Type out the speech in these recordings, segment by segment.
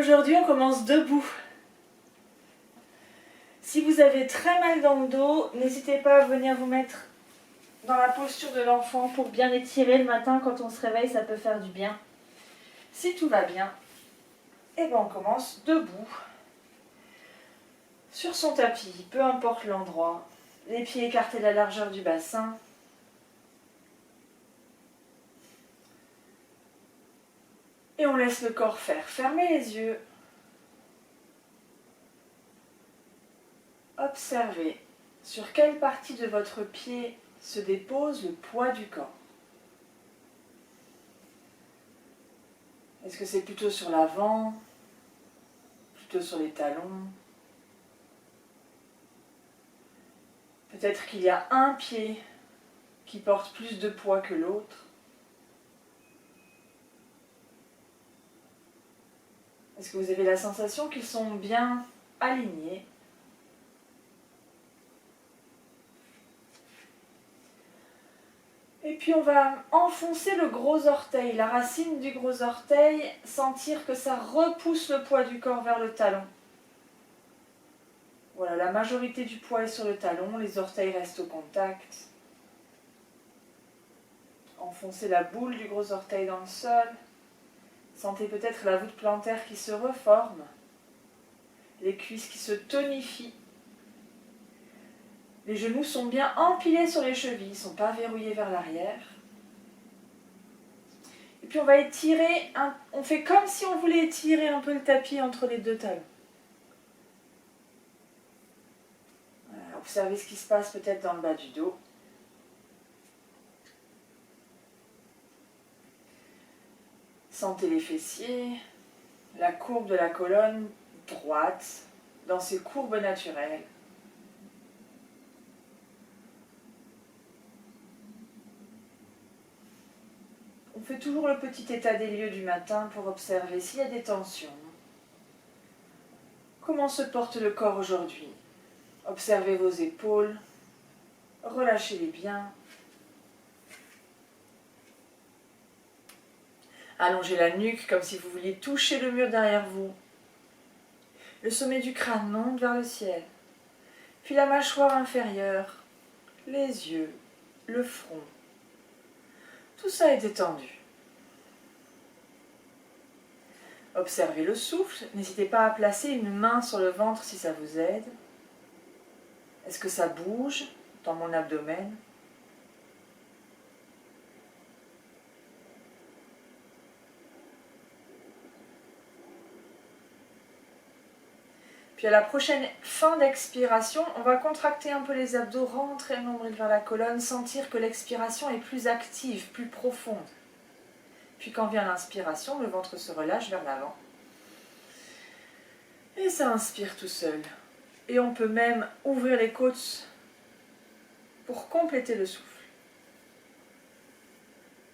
Aujourd'hui, on commence debout. Si vous avez très mal dans le dos, n'hésitez pas à venir vous mettre dans la posture de l'enfant pour bien étirer le matin. Quand on se réveille, ça peut faire du bien. Si tout va bien, eh ben on commence debout. Sur son tapis, peu importe l'endroit. Les pieds écartés de la largeur du bassin. Et on laisse le corps faire. Fermez les yeux. Observez sur quelle partie de votre pied se dépose le poids du corps. Est-ce que c'est plutôt sur l'avant, plutôt sur les talons? Peut-être qu'il y a un pied qui porte plus de poids que l'autre. Est-ce que vous avez la sensation qu'ils sont bien alignés? Et puis on va enfoncer le gros orteil, la racine du gros orteil, sentir que ça repousse le poids du corps vers le talon. Voilà, la majorité du poids est sur le talon, les orteils restent au contact. Enfoncez la boule du gros orteil dans le sol. Sentez peut-être la voûte plantaire qui se reforme, les cuisses qui se tonifient. Les genoux sont bien empilés sur les chevilles, ils ne sont pas verrouillés vers l'arrière. Et puis on va étirer, on fait comme si on voulait étirer un peu le tapis entre les deux talons. Voilà, observez ce qui se passe peut-être dans le bas du dos. Sentez les fessiers, la courbe de la colonne droite, dans ses courbes naturelles. On fait toujours le petit état des lieux du matin pour observer s'il y a des tensions. Comment se porte le corps aujourd'hui? Observez vos épaules, relâchez-les bien. Allongez la nuque comme si vous vouliez toucher le mur derrière vous. Le sommet du crâne monte vers le ciel. Puis la mâchoire inférieure, les yeux, le front. Tout ça est détendu. Observez le souffle. N'hésitez pas à placer une main sur le ventre si ça vous aide. Est-ce que ça bouge dans mon abdomen ? Puis à la prochaine fin d'expiration, on va contracter un peu les abdos, rentrer le nombril vers la colonne, sentir que l'expiration est plus active, plus profonde. Puis quand vient l'inspiration, le ventre se relâche vers l'avant. Et ça inspire tout seul. Et on peut même ouvrir les côtes pour compléter le souffle.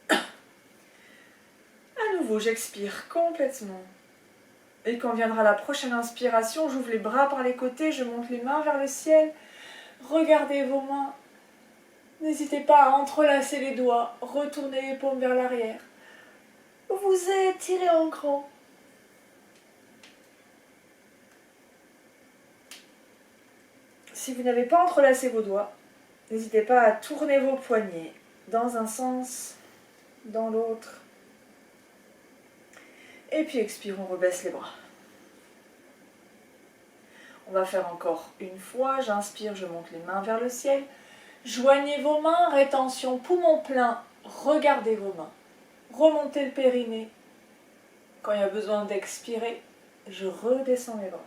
À nouveau, j'expire complètement. Et quand viendra la prochaine inspiration, j'ouvre les bras par les côtés, je monte les mains vers le ciel. Regardez vos mains. N'hésitez pas à entrelacer les doigts, retourner les paumes vers l'arrière. Vous étirez en grand. Si vous n'avez pas entrelacé vos doigts, n'hésitez pas à tourner vos poignets dans un sens, dans l'autre. Et puis expire, on rebaisse les bras. On va faire encore une fois. J'inspire, je monte les mains vers le ciel. Joignez vos mains, rétention, poumon plein. Regardez vos mains. Remontez le périnée. Quand il y a besoin d'expirer, je redescends les bras.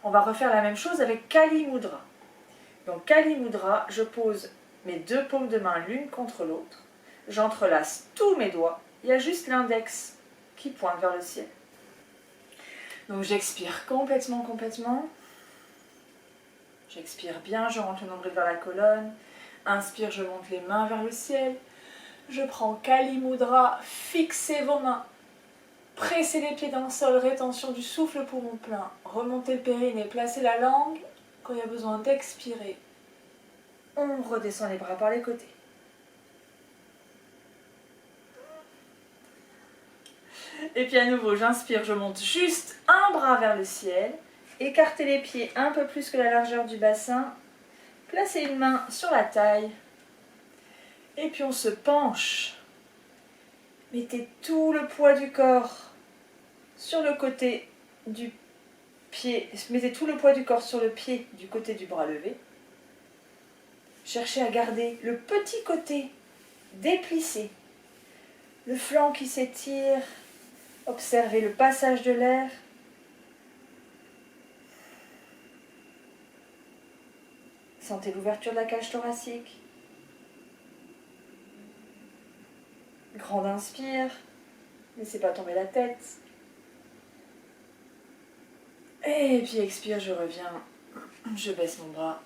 On va refaire la même chose avec Kali Mudra. Donc Kali Mudra, je pose mes deux paumes de main l'une contre l'autre. J'entrelace tous mes doigts. Il y a juste l'index qui pointe vers le ciel. Donc j'expire complètement. J'expire bien, je rentre le nombril vers la colonne. Inspire, je monte les mains vers le ciel. Je prends Kali Mudra, fixez vos mains. Pressez les pieds dans le sol, rétention du souffle, poumon plein. Remontez le périnée, placez la langue. Quand il y a besoin d'expirer, on redescend les bras par les côtés. Et puis à nouveau, j'inspire, je monte juste un bras vers le ciel. Écartez les pieds un peu plus que la largeur du bassin. Placez une main sur la taille. Et puis on se penche. Mettez tout le poids du corps sur le côté du pied. Mettez tout le poids du corps sur le pied du côté du bras levé. Cherchez à garder le petit côté déplissé. Le flanc qui s'étire. Observez le passage de l'air. Sentez l'ouverture de la cage thoracique. Grande inspire. Laissez pas tomber la tête. Et puis expire, je reviens. Je baisse mon bras.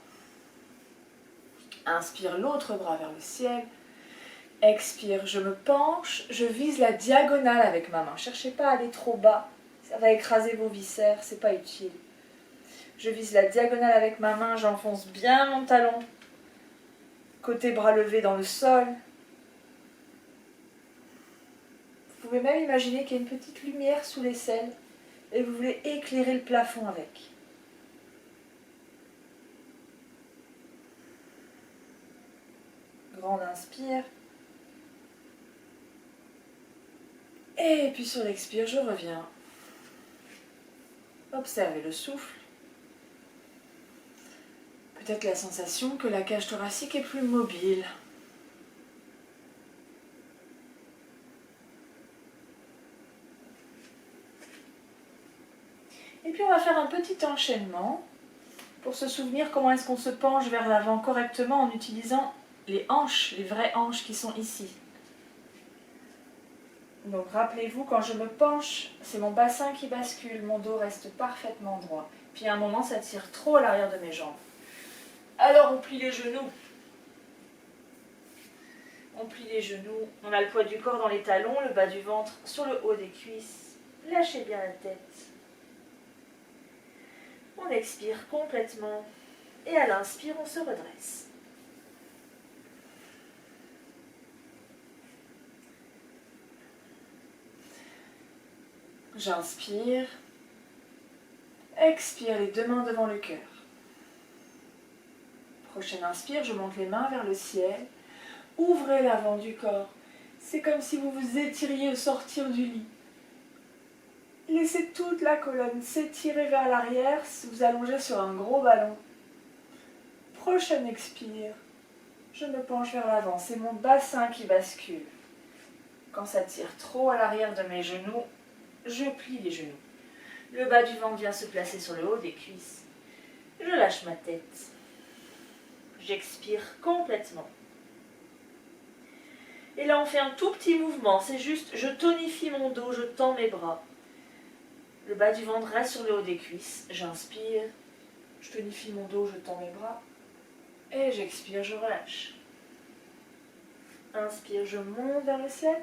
Inspire l'autre bras vers le ciel. Expire, je me penche. Je vise la diagonale avec ma main. Cherchez pas à aller trop bas. Ça va écraser vos viscères, c'est pas utile. Je vise la diagonale avec ma main, j'enfonce bien mon talon. Côté bras levé dans le sol. Vous pouvez même imaginer qu'il y a une petite lumière sous l'aisselle et vous voulez éclairer le plafond avec. Grande inspire. Et puis sur l'expire, je reviens. Observez le souffle. Peut-être la sensation que la cage thoracique est plus mobile. Et puis on va faire un petit enchaînement pour se souvenir comment est-ce qu'on se penche vers l'avant correctement en utilisant les hanches, les vraies hanches qui sont ici. Donc rappelez-vous, quand je me penche, c'est mon bassin qui bascule, mon dos reste parfaitement droit. Puis à un moment, ça tire trop à l'arrière de mes jambes. Alors on plie les genoux. On plie les genoux, on a le poids du corps dans les talons, le bas du ventre sur le haut des cuisses. Lâchez bien la tête. On expire complètement et à l'inspire, on se redresse. J'inspire. Expire les deux mains devant le cœur. Prochaine inspire, je monte les mains vers le ciel. Ouvrez l'avant du corps. C'est comme si vous vous étiriez au sortir du lit. Laissez toute la colonne s'étirer vers l'arrière, vous allongez sur un gros ballon. Prochaine expire, je me penche vers l'avant, c'est mon bassin qui bascule. Quand ça tire trop à l'arrière de mes genoux, je plie les genoux. Le bas du ventre vient se placer sur le haut des cuisses. Je lâche ma tête. J'expire complètement. Et là, on fait un tout petit mouvement. C'est juste, je tonifie mon dos, je tends mes bras. Le bas du ventre reste sur le haut des cuisses. J'inspire. Je tonifie mon dos, je tends mes bras. Et j'expire, je relâche. Inspire, je monte vers le ciel.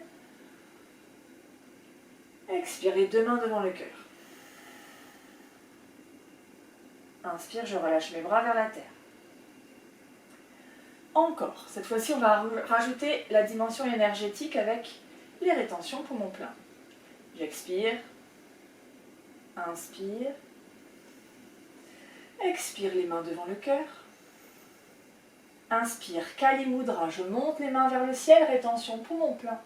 Expire, les deux mains devant le cœur. Inspire, je relâche mes bras vers la terre. Encore. Cette fois-ci, on va rajouter la dimension énergétique avec les rétentions poumons pleins. J'expire. Inspire. Expire, les mains devant le cœur. Inspire, Kali Mudra. Je monte les mains vers le ciel, rétention poumons pleins.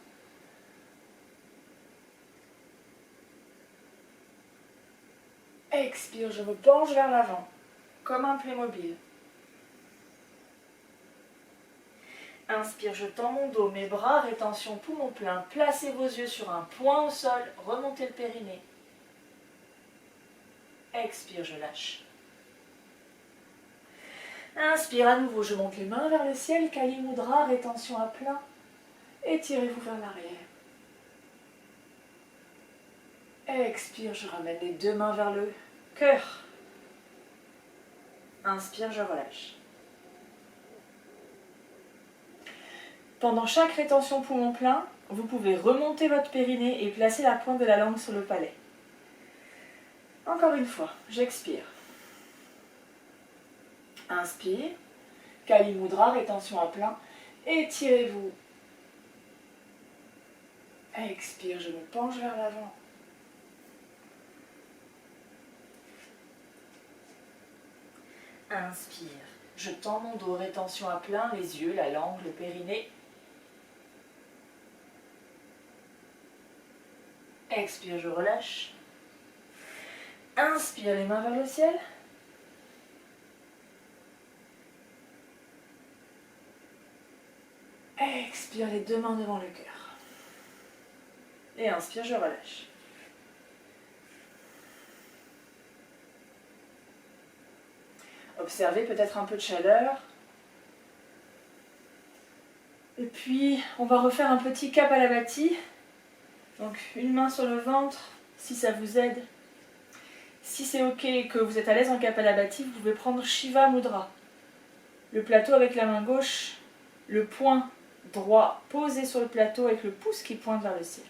Expire, je me penche vers l'avant, comme un Playmobil. Inspire, je tends mon dos, mes bras, rétention poumon plein. Placez vos yeux sur un point au sol, remontez le périnée. Expire, je lâche. Inspire à nouveau, je monte les mains vers le ciel, Kali Mudra, rétention à plein. Étirez-vous vers l'arrière. Expire, je ramène les deux mains vers le cœur. Inspire, je relâche. Pendant chaque rétention poumon plein, vous pouvez remonter votre périnée et placer la pointe de la langue sur le palais. Encore une fois, j'expire. Inspire, Kali Mudra, rétention à plein. Étirez-vous. Expire, je me penche vers l'avant. Inspire. Je tends mon dos, rétention à plein, les yeux, la langue, le périnée. Expire, je relâche. Inspire, les mains vers le ciel. Expire, les deux mains devant le cœur. Et inspire, je relâche. Observez peut-être un peu de chaleur. Et puis, on va refaire un petit Kapalabhati. Donc, une main sur le ventre, si ça vous aide. Si c'est ok et que vous êtes à l'aise en Kapalabhati, vous pouvez prendre Shiva Mudra. Le plateau avec la main gauche, le poing droit posé sur le plateau avec le pouce qui pointe vers le ciel.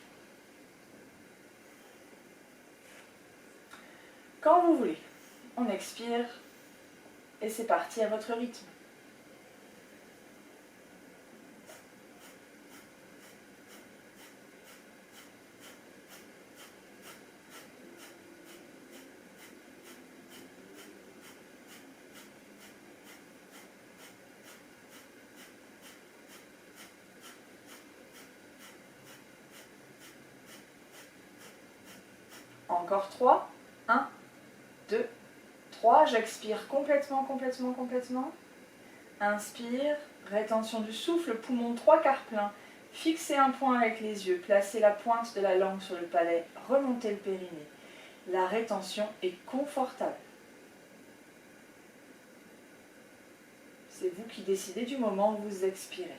Quand vous voulez, on expire et c'est parti à votre rythme. Encore 3. 1, 2, 3. J'expire complètement, complètement, complètement. Inspire, rétention du souffle, poumon 3/4 plein. Fixez un point avec les yeux, placez la pointe de la langue sur le palais, remontez le périnée. La rétention est confortable. C'est vous qui décidez du moment où vous expirez.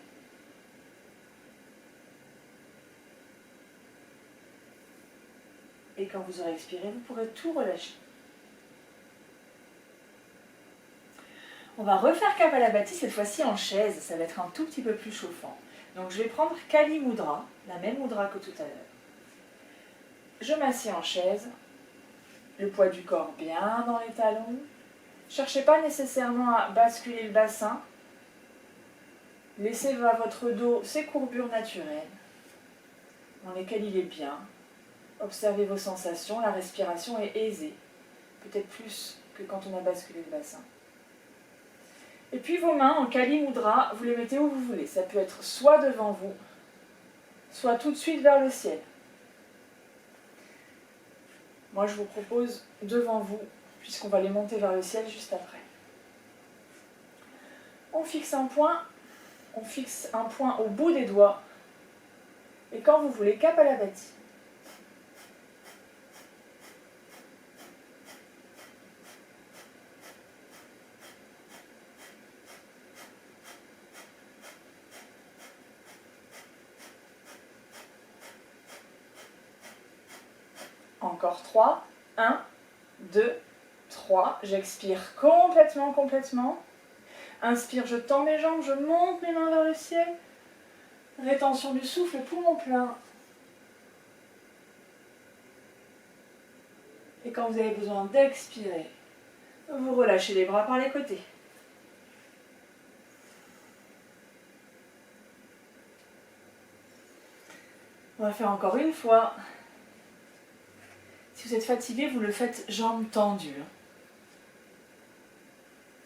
Et quand vous aurez expiré, vous pourrez tout relâcher. On va refaire Kapalabhati cette fois-ci en chaise, ça va être un tout petit peu plus chauffant. Donc je vais prendre Kali Mudra, la même mudra que tout à l'heure. Je m'assieds en chaise, le poids du corps bien dans les talons. Cherchez pas nécessairement à basculer le bassin. Laissez à votre dos ses courbures naturelles, dans lesquelles il est bien. Observez vos sensations, la respiration est aisée, peut-être plus que quand on a basculé le bassin. Et puis vos mains en Kali Mudra, vous les mettez où vous voulez. Ça peut être soit devant vous, soit tout de suite vers le ciel. Moi je vous propose devant vous, puisqu'on va les monter vers le ciel juste après. On fixe un point au bout des doigts. Et quand vous voulez, Kapalabhati. Encore 3. 1, 2, 3. J'expire complètement, complètement. Inspire, je tends mes jambes, je monte mes mains vers le ciel. Rétention du souffle, poumon plein. Et quand vous avez besoin d'expirer, vous relâchez les bras par les côtés. On va faire encore une fois. Si vous êtes fatigué, vous le faites jambes tendues.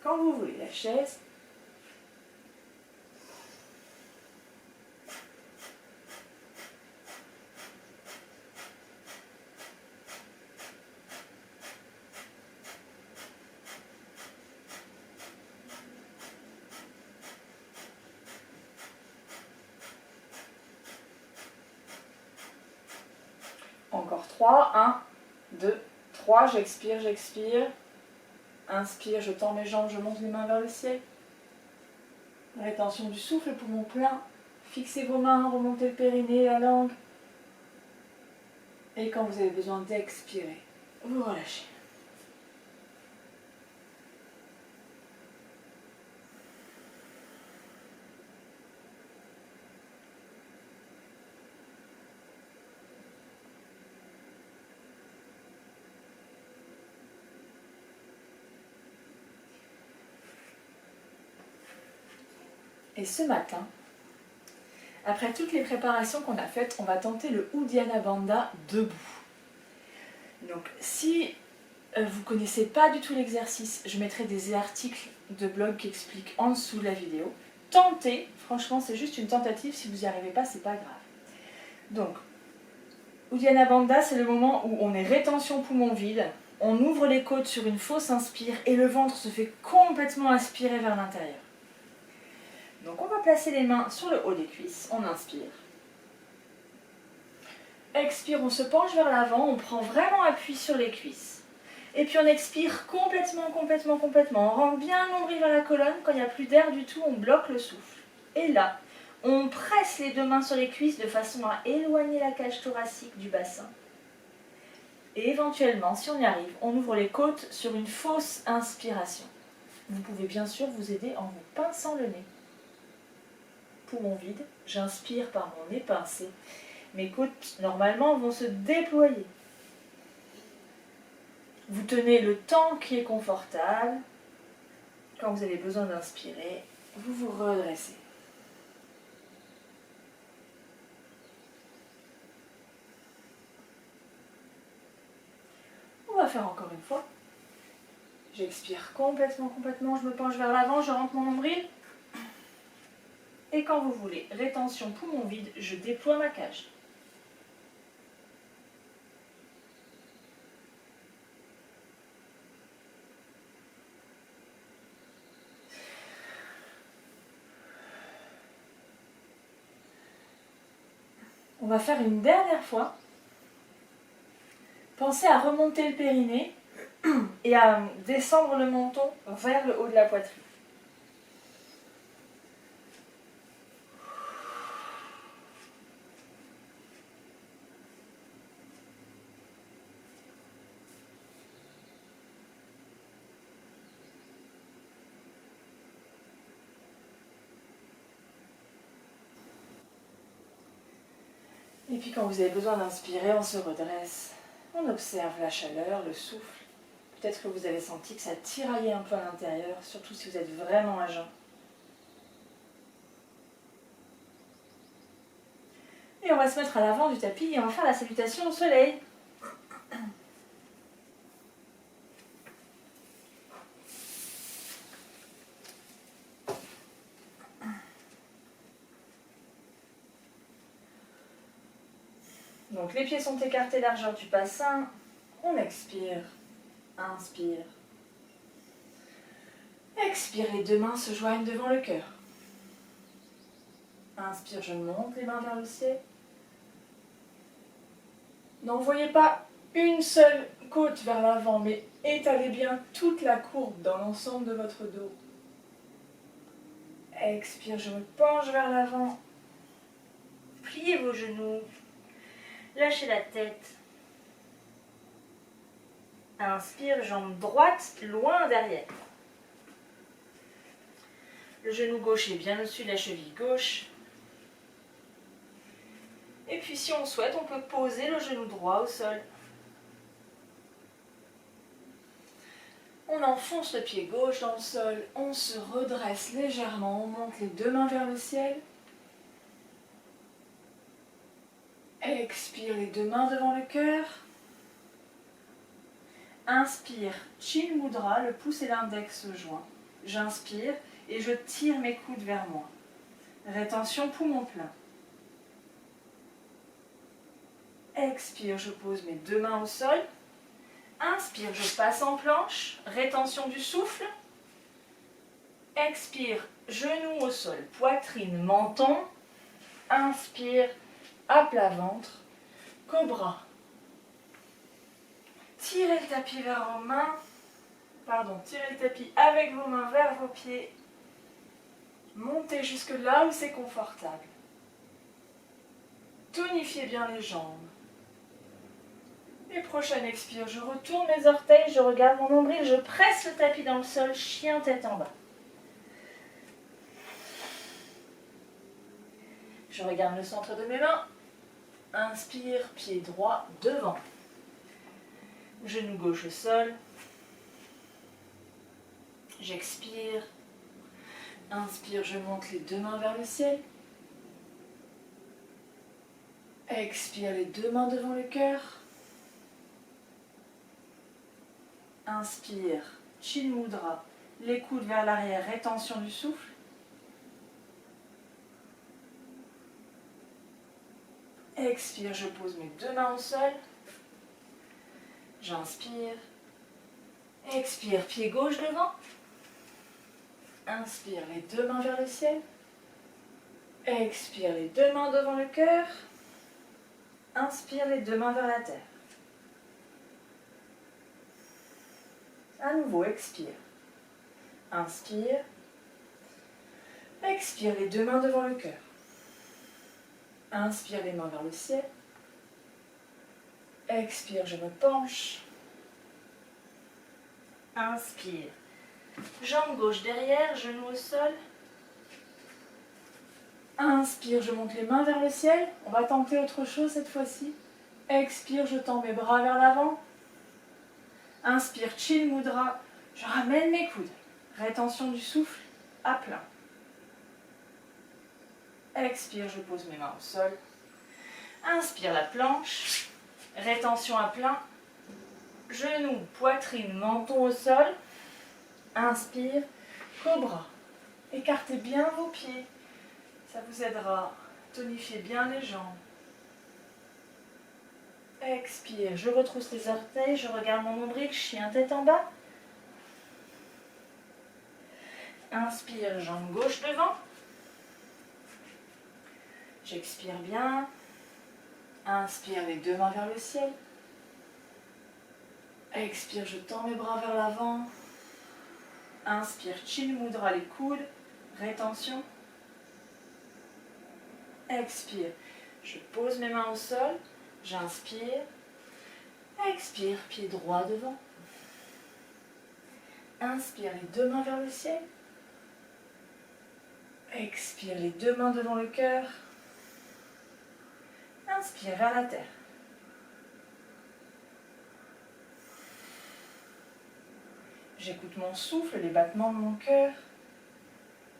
Quand vous voulez, la chaise. Encore 3. 1, 2, 3. J'expire, j'expire. Inspire, je tends mes jambes, je monte les mains vers le ciel. Rétention du souffle, poumon plein. Fixez vos mains, remontez le périnée, la langue. Et quand vous avez besoin d'expirer, vous relâchez. Et ce matin, après toutes les préparations qu'on a faites, on va tenter le Uddiyana Bandha debout. Donc si vous connaissez pas du tout l'exercice, je mettrai des articles de blog qui expliquent en dessous de la vidéo. Tentez, franchement c'est juste une tentative, si vous n'y arrivez pas, c'est pas grave. Donc, Uddiyana Bandha, c'est le moment où on est rétention poumon vide, on ouvre les côtes sur une fausse inspire et le ventre se fait complètement aspirer vers l'intérieur. Donc on va placer les mains sur le haut des cuisses, on inspire. Expire, on se penche vers l'avant, on prend vraiment appui sur les cuisses. Et puis on expire complètement. On rentre bien le nombril vers la colonne, quand il n'y a plus d'air du tout, on bloque le souffle. Et là, on presse les deux mains sur les cuisses de façon à éloigner la cage thoracique du bassin. Et éventuellement, si on y arrive, on ouvre les côtes sur une fausse inspiration. Vous pouvez bien sûr vous aider en vous pinçant le nez. Poumon vide, j'inspire par mon nez pincé. Mes côtes, normalement, vont se déployer. Vous tenez le temps qui est confortable. Quand vous avez besoin d'inspirer, vous vous redressez. On va faire encore une fois. J'expire complètement, je me penche vers l'avant, je rentre mon nombril. Et quand vous voulez, rétention poumon vide, je déploie ma cage. On va faire une dernière fois. Pensez à remonter le périnée et à descendre le menton vers le haut de la poitrine. Et puis quand vous avez besoin d'inspirer, on se redresse. On observe la chaleur, le souffle. Peut-être que vous avez senti que ça tiraillait un peu à l'intérieur, surtout si vous êtes vraiment à jeun. Et on va se mettre à l'avant du tapis et on va faire la salutation au soleil. Donc les pieds sont écartés largeur du bassin. On expire. Inspire. Expire, les deux mains se joignent devant le cœur. Inspire, je monte les mains vers le ciel. N'envoyez pas une seule côte vers l'avant, mais étalez bien toute la courbe dans l'ensemble de votre dos. Expire, je me penche vers l'avant. Pliez vos genoux. Lâchez la tête. Inspire, jambe droite, loin derrière. Le genou gauche est bien au-dessus de la cheville gauche. Et puis si on souhaite, on peut poser le genou droit au sol. On enfonce le pied gauche dans le sol, on se redresse légèrement, on monte les deux mains vers le ciel. Expire, les deux mains devant le cœur. Inspire, Chin Mudra, le pouce et l'index joints. J'inspire et je tire mes coudes vers moi. Rétention poumon plein. Expire, je pose mes deux mains au sol. Inspire, je passe en planche. Rétention du souffle. Expire, genou au sol, poitrine, menton. Inspire, à plat ventre, cobra. Tirez le tapis vers vos mains. Tirez le tapis avec vos mains vers vos pieds. Montez jusque là où c'est confortable. Tonifiez bien les jambes. Et prochaine expire, je retourne mes orteils, je regarde mon nombril, je presse le tapis dans le sol, chien tête en bas. Je regarde le centre de mes mains. Inspire, pied droit devant. Genou gauche au sol. J'expire. Inspire, je monte les deux mains vers le ciel. Expire, les deux mains devant le cœur. Inspire, Chin Mudra, les coudes vers l'arrière, rétention du souffle. Expire, je pose mes deux mains au sol. J'inspire. Expire, pied gauche devant. Inspire, les deux mains vers le ciel. Expire, les deux mains devant le cœur. Inspire, les deux mains vers la terre. À nouveau, expire. Inspire. Expire, les deux mains devant le cœur. Inspire, les mains vers le ciel. Expire, je me penche. Inspire. Jambe gauche derrière, genou au sol. Inspire, je monte les mains vers le ciel. On va tenter autre chose cette fois-ci. Expire, je tends mes bras vers l'avant. Inspire, Chin Mudra. Je ramène mes coudes. Rétention du souffle à plein. Expire, je pose mes mains au sol. Inspire la planche. Rétention à plein. Genoux, poitrine, menton au sol. Inspire, cobra. Écartez bien vos pieds. Ça vous aidera à tonifier bien les jambes. Expire, je retrousse les orteils, je regarde mon nombril, chien tête en bas. Inspire, jambe gauche devant. J'expire bien. Inspire, les deux mains vers le ciel. Expire, je tends mes bras vers l'avant. Inspire, Chin Mudra, les coudes. Rétention. Expire, je pose mes mains au sol. J'inspire. Expire, pied droit devant. Inspire, les deux mains vers le ciel. Expire, les deux mains devant le cœur. Inspire vers la terre. J'écoute mon souffle, les battements de mon cœur,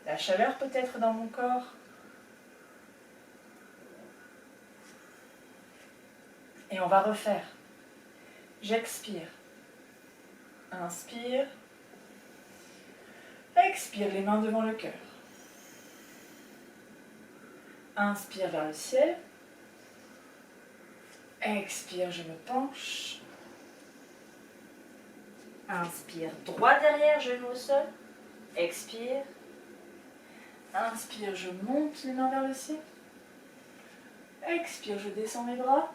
la chaleur peut-être dans mon corps. Et on va refaire. J'expire. Inspire. Expire, les mains devant le cœur. Inspire vers le ciel. Expire, je me penche. Inspire, droit derrière, genou au sol. Expire. Inspire, je monte les mains vers le ciel. Expire, je descends mes bras.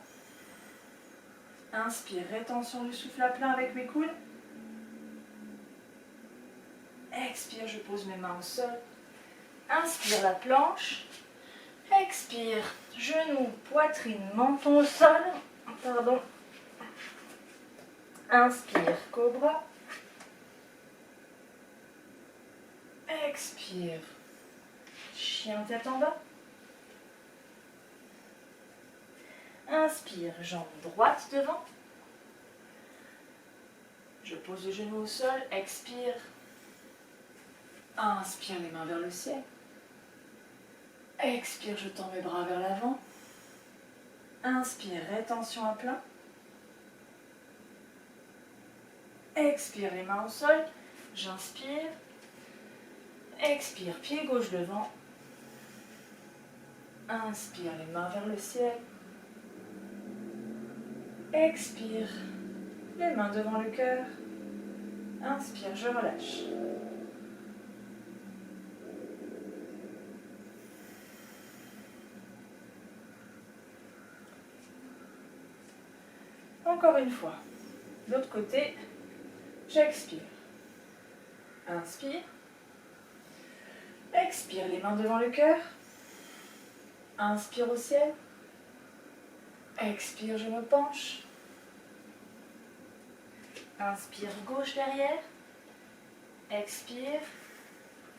Inspire, rétention du souffle à plein avec mes coudes. Expire, je pose mes mains au sol. Inspire la planche. Expire, genoux, poitrine, menton au sol. Pardon. Inspire, cobra. Expire, chien tête en bas. Inspire, jambe droite devant. Je pose le genou au sol, expire. Inspire, les mains vers le ciel. Expire, je tends mes bras vers l'avant. Inspire, rétention à plein. Expire, les mains au sol. J'inspire. Expire, pied gauche devant. Inspire, les mains vers le ciel. Expire, les mains devant le cœur. Inspire, je relâche. Encore une fois. De l'autre côté, j'expire. Inspire. Expire, les mains devant le cœur. Inspire au ciel. Expire, je me penche. Inspire, gauche derrière. Expire.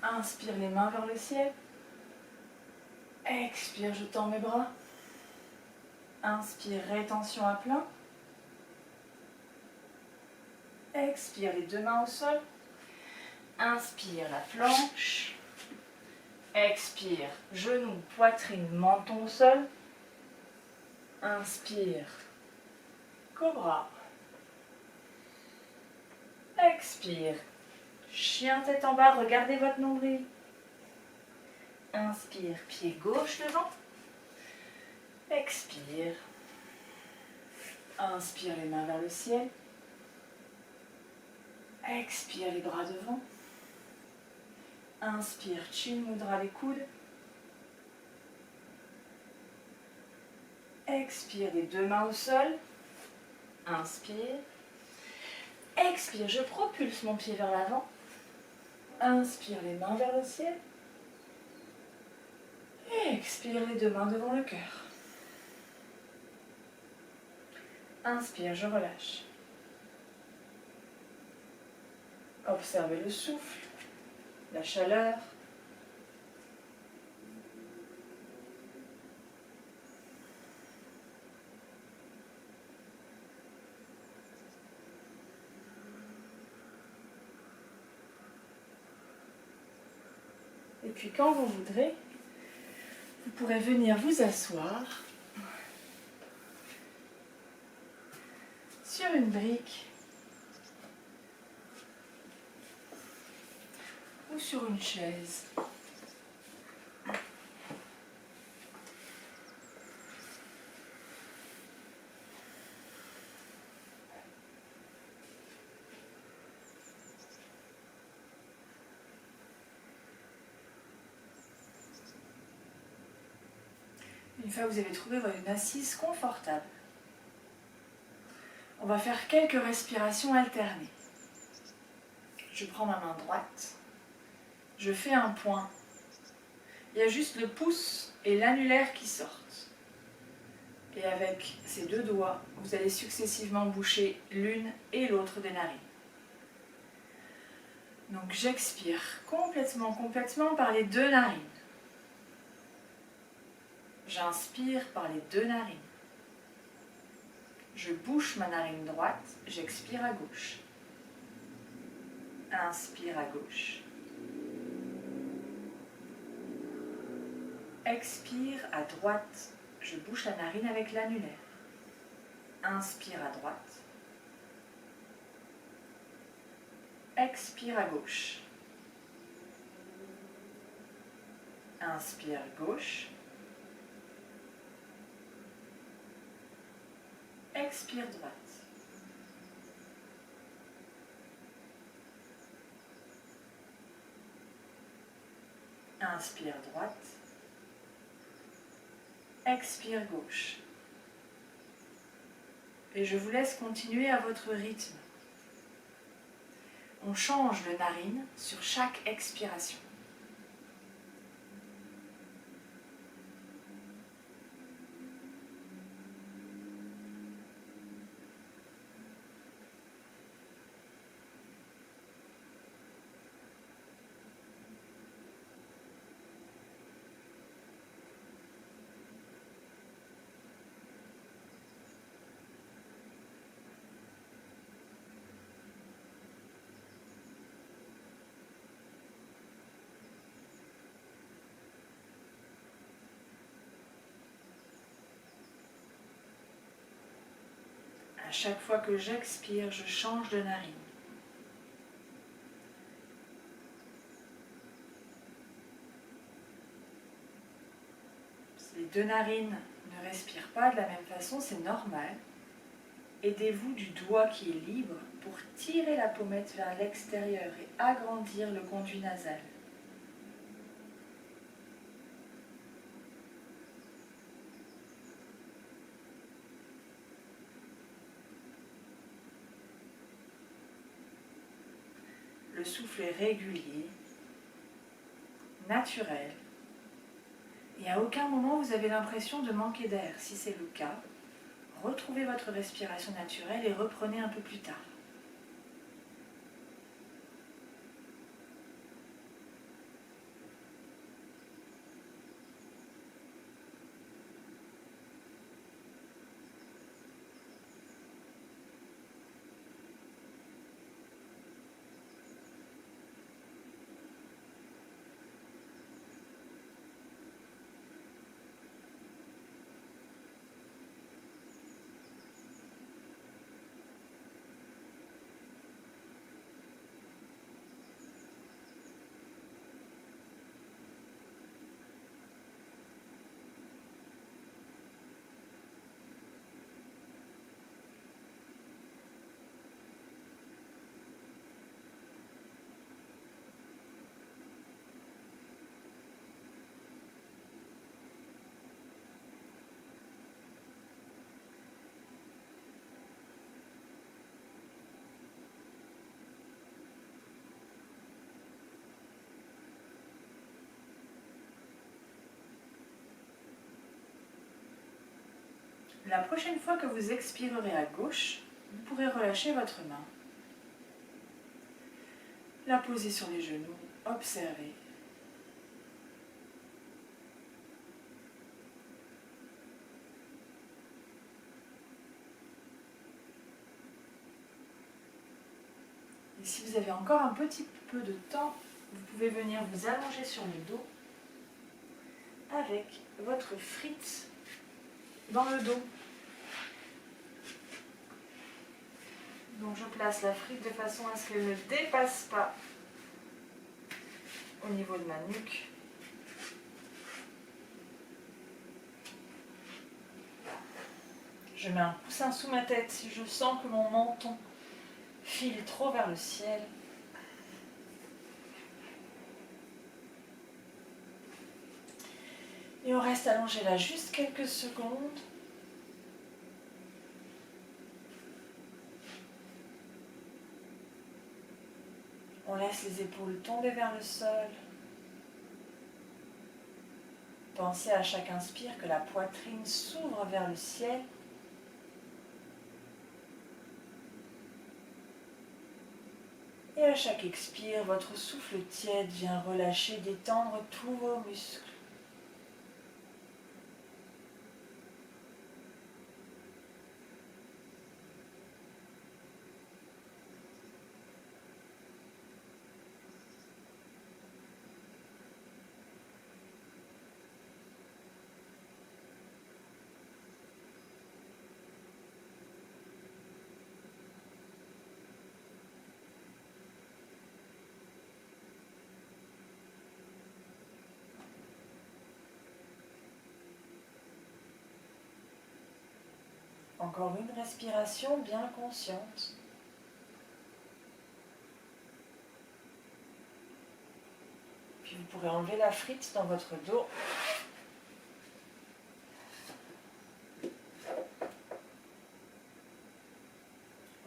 Inspire, les mains vers le ciel. Expire, je tends mes bras. Inspire, rétention à plein. Expire, les deux mains au sol. Inspire, la planche. Expire, genoux, poitrine, menton au sol. Inspire, cobra. Expire. Chien tête en bas, regardez votre nombril. Inspire, pied gauche devant. Expire. Inspire les mains vers le ciel. Expire les bras devant. Inspire, Chin Mudra les coudes. Expire les deux mains au sol. Inspire. Expire, je propulse mon pied vers l'avant. Inspire les mains vers le ciel. Expire les deux mains devant le cœur. Inspire, je relâche. Observez le souffle, la chaleur. Et puis quand vous voudrez, vous pourrez venir vous asseoir sur une brique ou sur une chaise. Une fois que vous avez trouvé une assise confortable, on va faire quelques respirations alternées. Je prends ma main droite, je fais un point. Il y a juste le pouce et l'annulaire qui sortent. Et avec ces deux doigts, vous allez successivement boucher l'une et l'autre des narines. Donc j'expire complètement par les deux narines. J'inspire par les deux narines. Je bouche ma narine droite, j'expire à gauche. Inspire à gauche. Expire à droite, je bouche la narine avec l'annulaire. Inspire à droite. Expire à gauche. Inspire gauche. Expire droite. Inspire droite. Expire gauche. Et je vous laisse continuer à votre rythme. On change de narine sur chaque expiration. À chaque fois que j'expire, je change de narine. Si les deux narines ne respirent pas de la même façon, c'est normal. Aidez-vous du doigt qui est libre pour tirer la pommette vers l'extérieur et agrandir le conduit nasal. Le souffle est régulier, naturel, et à aucun moment vous avez l'impression de manquer d'air. Si c'est le cas, retrouvez votre respiration naturelle et reprenez un peu plus tard. La prochaine fois que vous expirerez à gauche, vous pourrez relâcher votre main. La poser sur les genoux, observez. Et si vous avez encore un petit peu de temps, vous pouvez venir vous allonger sur le dos avec votre frite dans le dos. Donc je place la frite de façon à ce qu'elle ne dépasse pas au niveau de ma nuque. Je mets un coussin sous ma tête si je sens que mon menton file trop vers le ciel. Et on reste allongé là juste quelques secondes. On laisse les épaules tomber vers le sol. Pensez à chaque inspire que la poitrine s'ouvre vers le ciel. Et à chaque expire, votre souffle tiède vient relâcher, détendre tous vos muscles. Encore une respiration bien consciente. Puis vous pourrez enlever la frite dans votre dos.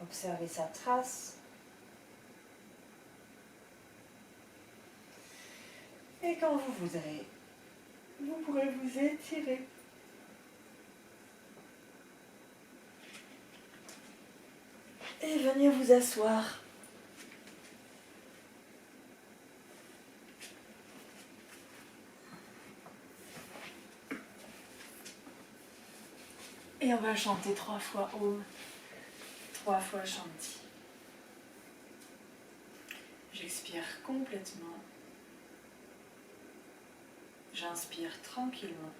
Observez sa trace. Et quand vous voudrez, vous pourrez vous étirer. Et venir vous asseoir. Et on va chanter 3 fois Om, 3 fois Shanti. J'expire complètement. J'inspire tranquillement.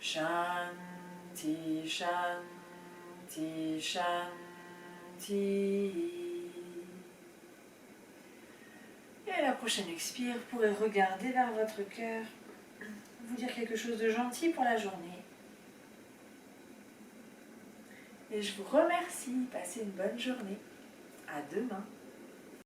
Shanti, Shanti, Shanti. Et à la prochaine expire, vous pourrez regarder vers votre cœur, vous dire quelque chose de gentil pour la journée. Et je vous remercie. Passez une bonne journée. À demain.